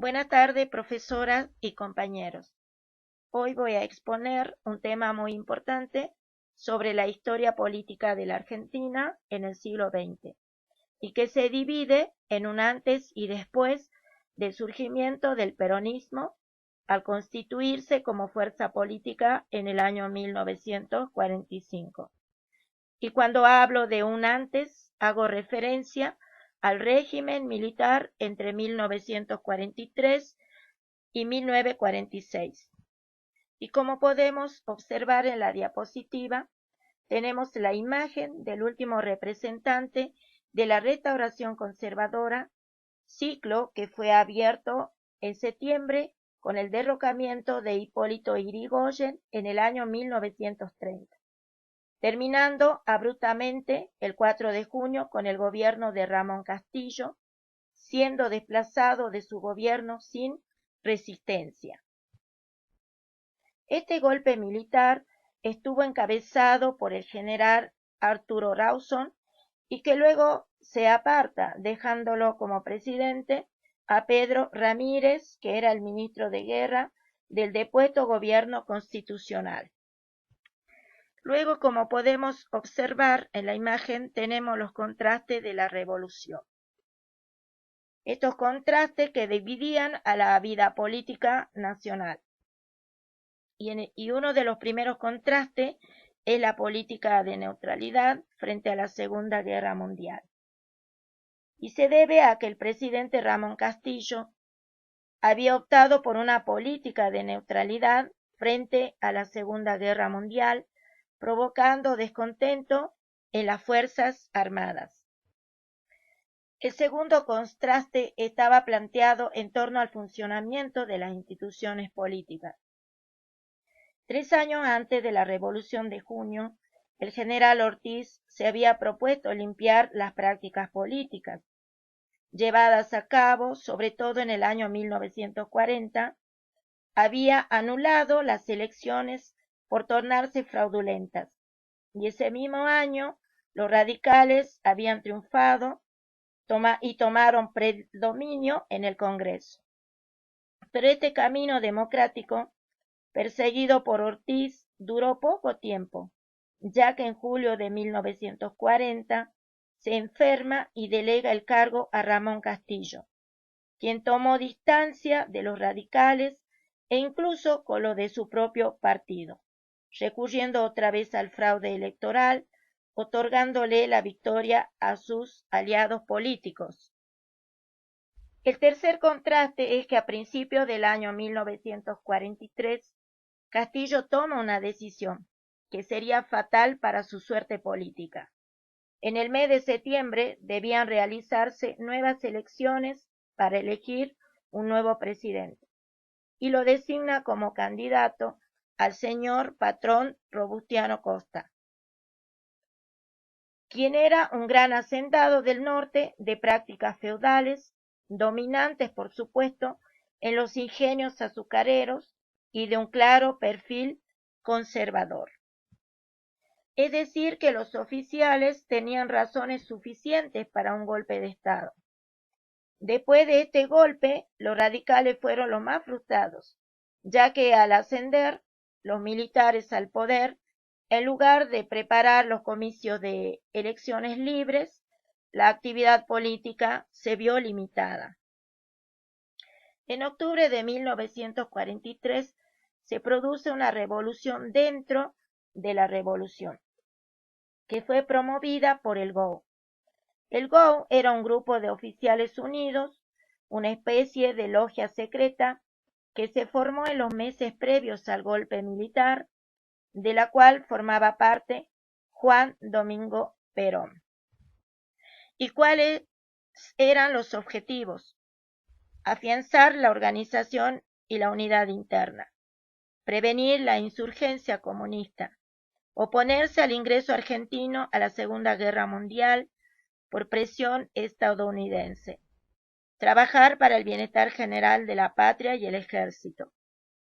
Buenas tardes, profesoras y compañeros. Hoy voy a exponer un tema muy importante sobre la historia política de la Argentina en el siglo XX y que se divide en un antes y después del surgimiento del peronismo al constituirse como fuerza política en el año 1945. Y cuando hablo de un antes, hago referencia al régimen militar entre 1943 y 1946. Y como podemos observar en la diapositiva, tenemos la imagen del último representante de la restauración conservadora, ciclo que fue abierto en septiembre con el derrocamiento de Hipólito Yrigoyen en el año 1930, terminando abruptamente el 4 de junio con el gobierno de Ramón Castillo, siendo desplazado de su gobierno sin resistencia. Este golpe militar estuvo encabezado por el general Arturo Rawson y que luego se aparta, dejándolo como presidente a Pedro Ramírez, que era el ministro de Guerra del depuesto gobierno constitucional. Luego, como podemos observar en la imagen, tenemos los contrastes de la revolución. Estos contrastes que dividían a la vida política nacional. Y uno de los primeros contrastes es la política de neutralidad frente a la Segunda Guerra Mundial. Y se debe a que el presidente Ramón Castillo había optado por una política de neutralidad frente a la Segunda Guerra Mundial, provocando descontento en las Fuerzas Armadas. El segundo contraste estaba planteado en torno al funcionamiento de las instituciones políticas. 3 años antes de la Revolución de Junio, el general Ortiz se había propuesto limpiar las prácticas políticas, llevadas a cabo sobre todo en el año 1940, había anulado las elecciones por tornarse fraudulentas, y ese mismo año los radicales habían triunfado y tomaron predominio en el Congreso. Pero este camino democrático, perseguido por Ortiz, duró poco tiempo, ya que en julio de 1940 se enferma y delega el cargo a Ramón Castillo, quien tomó distancia de los radicales e incluso con lo de su propio partido, recurriendo otra vez al fraude electoral, otorgándole la victoria a sus aliados políticos. El tercer contraste es que a principios del año 1943, Castillo toma una decisión que sería fatal para su suerte política. En el mes de septiembre debían realizarse nuevas elecciones para elegir un nuevo presidente, y lo designa como candidato al señor patrón Robustiano Costa, quien era un gran hacendado del norte de prácticas feudales, dominantes por supuesto en los ingenios azucareros y de un claro perfil conservador. Es decir, que los oficiales tenían razones suficientes para un golpe de Estado. Después de este golpe, los radicales fueron los más frustrados, ya que al ascender los militares al poder, en lugar de preparar los comicios de elecciones libres, la actividad política se vio limitada. En octubre de 1943 se produce una revolución dentro de la revolución, que fue promovida por el GO. El GO era un grupo de oficiales unidos, una especie de logia secreta que se formó en los meses previos al golpe militar, de la cual formaba parte Juan Domingo Perón. ¿Y cuáles eran los objetivos? Afianzar la organización y la unidad interna, prevenir la insurgencia comunista, oponerse al ingreso argentino a la Segunda Guerra Mundial por presión estadounidense, trabajar para el bienestar general de la patria y el ejército,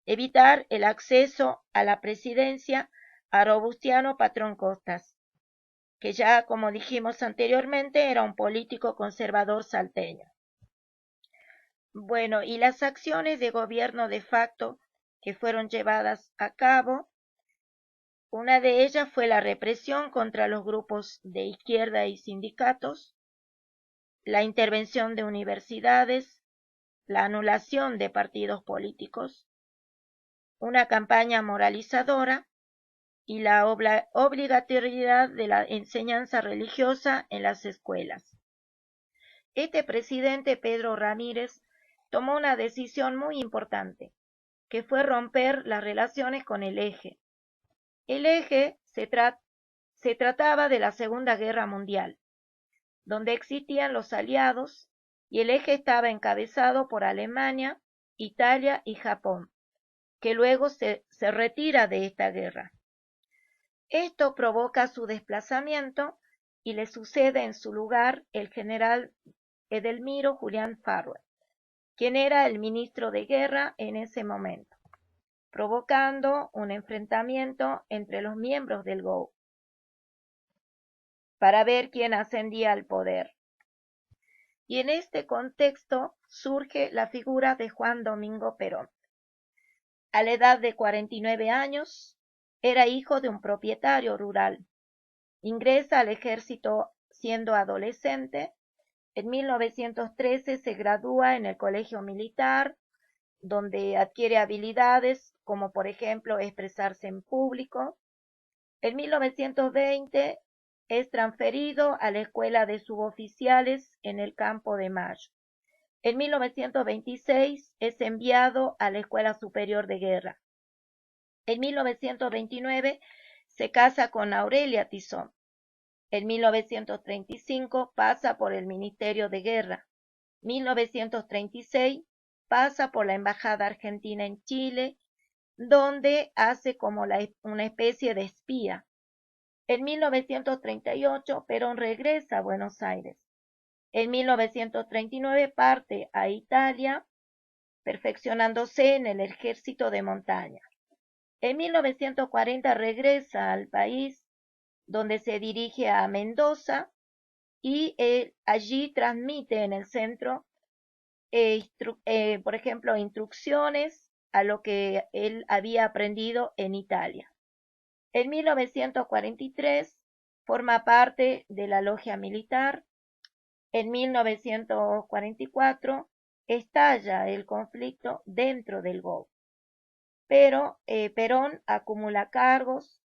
evitar el acceso a la presidencia a Robustiano Patrón Costas, que ya, como dijimos anteriormente, era un político conservador salteño. Bueno, y las acciones de gobierno de facto que fueron llevadas a cabo, una de ellas fue la represión contra los grupos de izquierda y sindicatos, la intervención de universidades, la anulación de partidos políticos, una campaña moralizadora y la obligatoriedad de la enseñanza religiosa en las escuelas. Este presidente, Pedro Ramírez, tomó una decisión muy importante, que fue romper las relaciones con el Eje. El Eje se trataba de la Segunda Guerra Mundial, donde existían los aliados, y el Eje estaba encabezado por Alemania, Italia y Japón, que luego se retira de esta guerra. Esto provoca su desplazamiento y le sucede en su lugar el general Edelmiro Julián Farrell, quien era el ministro de guerra en ese momento, provocando un enfrentamiento entre los miembros del GO para ver quién ascendía al poder. Y en este contexto surge la figura de Juan Domingo Perón. A la edad de 49 años, era hijo de un propietario rural. Ingresa al ejército siendo adolescente. En 1913 se gradúa en el Colegio Militar, donde adquiere habilidades como por ejemplo expresarse en público. En 1920 es transferido a la Escuela de Suboficiales en el Campo de Mayo. En 1926 es enviado a la Escuela Superior de Guerra. En 1929 se casa con Aurelia Tizón. En 1935 pasa por el Ministerio de Guerra. 1936 pasa por la Embajada Argentina en Chile, donde hace como una especie de espía. En 1938 Perón regresa a Buenos Aires. En 1939 parte a Italia, perfeccionándose en el ejército de montaña. En 1940 regresa al país, donde se dirige a Mendoza y allí transmite en el centro, por ejemplo, instrucciones a lo que él había aprendido en Italia. En 1943 forma parte de la logia militar. En 1944 estalla el conflicto dentro del GO, pero Perón acumula cargos,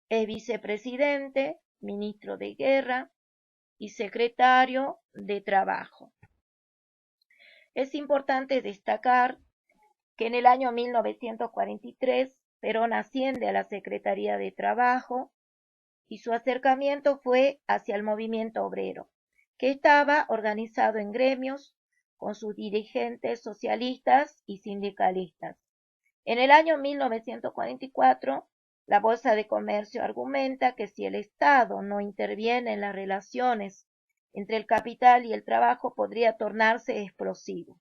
es vicepresidente, ministro de Guerra y secretario de Trabajo. Es importante destacar que en el año 1943 Perón asciende a la Secretaría de Trabajo y su acercamiento fue hacia el movimiento obrero, que estaba organizado en gremios con sus dirigentes socialistas y sindicalistas. En el año 1944, la Bolsa de Comercio argumenta que si el Estado no interviene en las relaciones entre el capital y el trabajo podría tornarse explosivo.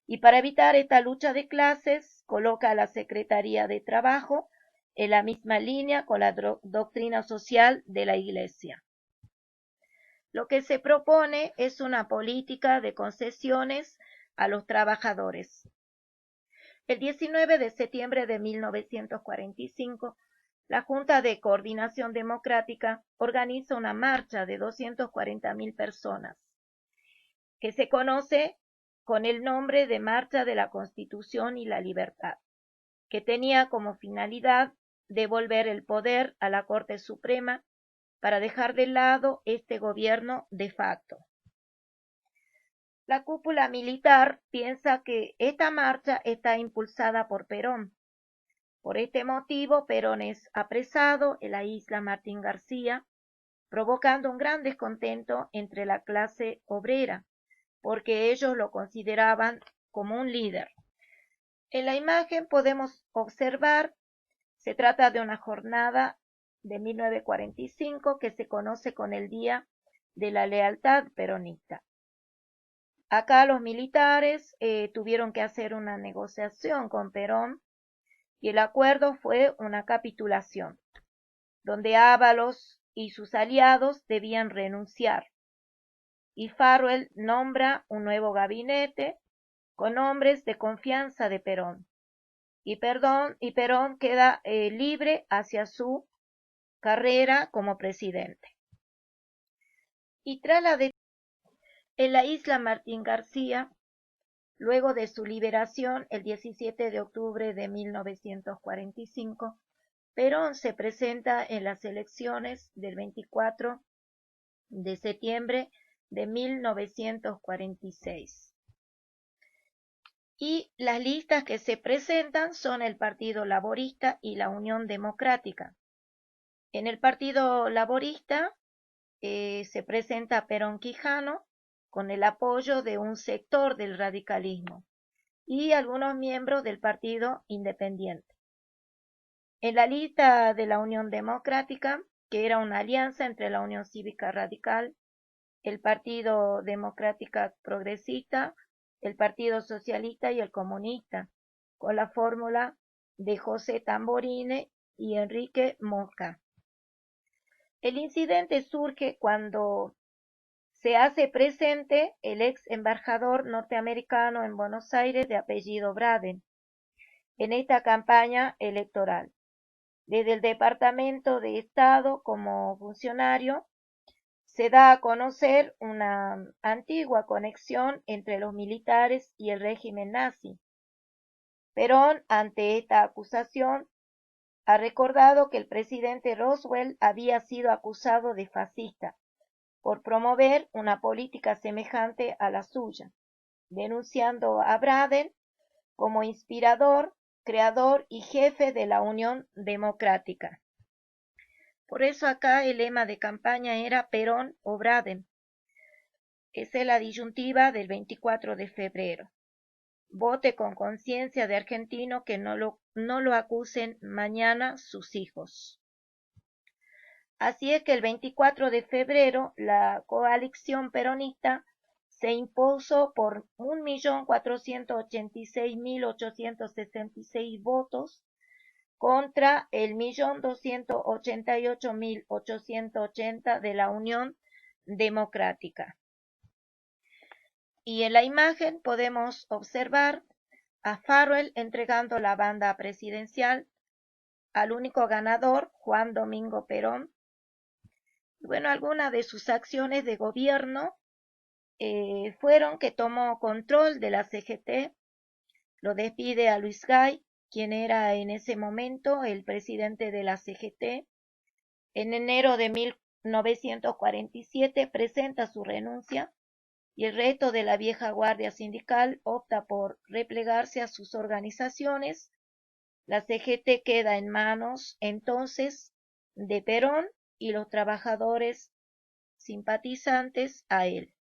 Y para evitar esta lucha de clases, coloca a la Secretaría de Trabajo en la misma línea con la doctrina social de la Iglesia. Lo que se propone es una política de concesiones a los trabajadores. El 19 de septiembre de 1945, la Junta de Coordinación Democrática organiza una marcha de 240.000 personas, que se conoce con el nombre de Marcha de la Constitución y la Libertad, que tenía como finalidad devolver el poder a la Corte Suprema para dejar de lado este gobierno de facto. La cúpula militar piensa que esta marcha está impulsada por Perón. Por este motivo, Perón es apresado en la isla Martín García, provocando un gran descontento entre la clase obrera, porque ellos lo consideraban como un líder. En la imagen podemos observar, se trata de una jornada de 1945 que se conoce con el Día de la Lealtad Peronista. Acá los militares tuvieron que hacer una negociación con Perón y el acuerdo fue una capitulación, donde Ábalos y sus aliados debían renunciar. Y Farrell nombra un nuevo gabinete con hombres de confianza de Perón. Y Perón queda libre hacia su carrera como presidente. Y tras en la isla Martín García, luego de su liberación el 17 de octubre de 1945, Perón se presenta en las elecciones del 24 de septiembre de 1946. Y las listas que se presentan son el Partido Laborista y la Unión Democrática. En el Partido Laborista se presenta Perón Quijano con el apoyo de un sector del radicalismo y algunos miembros del Partido Independiente. En la lista de la Unión Democrática, que era una alianza entre la Unión Cívica Radical, el Partido Democrática Progresista, el Partido Socialista y el Comunista, con la fórmula de José Tamborine y Enrique Mosca. El incidente surge cuando se hace presente el ex embajador norteamericano en Buenos Aires de apellido Braden en esta campaña electoral. Desde el Departamento de Estado como funcionario se da a conocer una antigua conexión entre los militares y el régimen nazi. Perón, ante esta acusación, ha recordado que el presidente Roosevelt había sido acusado de fascista por promover una política semejante a la suya, denunciando a Braden como inspirador, creador y jefe de la Unión Democrática. Por eso acá el lema de campaña era Perón o Braden. Esa es la disyuntiva del 24 de febrero. Vote con conciencia de argentino que no lo acusen mañana sus hijos. Así es que el 24 de febrero la coalición peronista se impuso por 1.486.866 votos contra el 1.288.880 de la Unión Democrática. Y en la imagen podemos observar a Farrell entregando la banda presidencial al único ganador, Juan Domingo Perón. Bueno, algunas de sus acciones de gobierno fueron que tomó control de la CGT, lo despide a Luis Gay, quien era en ese momento el presidente de la CGT. En enero de 1947 presenta su renuncia y el resto de la vieja guardia sindical opta por replegarse a sus organizaciones. La CGT queda en manos entonces de Perón y los trabajadores simpatizantes a él.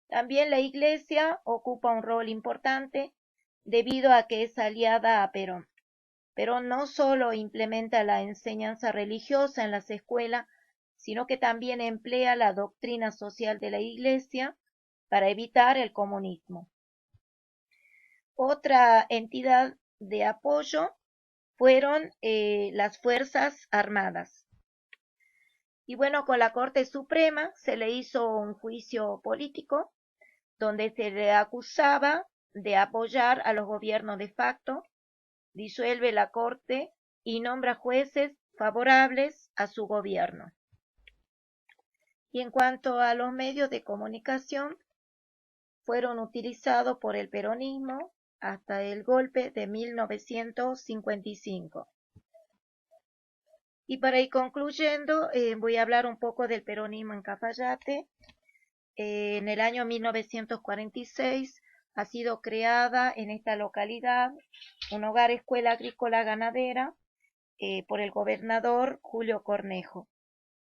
También la Iglesia ocupa un rol importante debido a que es aliada a Perón. Perón no solo implementa la enseñanza religiosa en las escuelas, sino que también emplea la doctrina social de la Iglesia para evitar el comunismo. Otra entidad de apoyo fueron las Fuerzas Armadas. Y bueno, con la Corte Suprema se le hizo un juicio político donde se le acusaba de apoyar a los gobiernos de facto, disuelve la Corte y nombra jueces favorables a su gobierno. Y en cuanto a los medios de comunicación, fueron utilizados por el peronismo hasta el golpe de 1955. Y para ir concluyendo, voy a hablar un poco del peronismo en Cafayate. En el año 1946 ha sido creada en esta localidad un hogar escuela agrícola ganadera por el gobernador Julio Cornejo,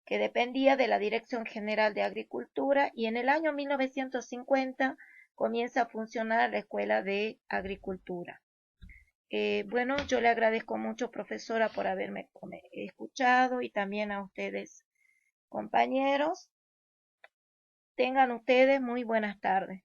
que dependía de la Dirección General de Agricultura, y en el año 1950 comienza a funcionar la Escuela de Agricultura. Bueno, yo le agradezco mucho, profesora, por haberme escuchado, y también a ustedes, compañeros. Tengan ustedes muy buenas tardes.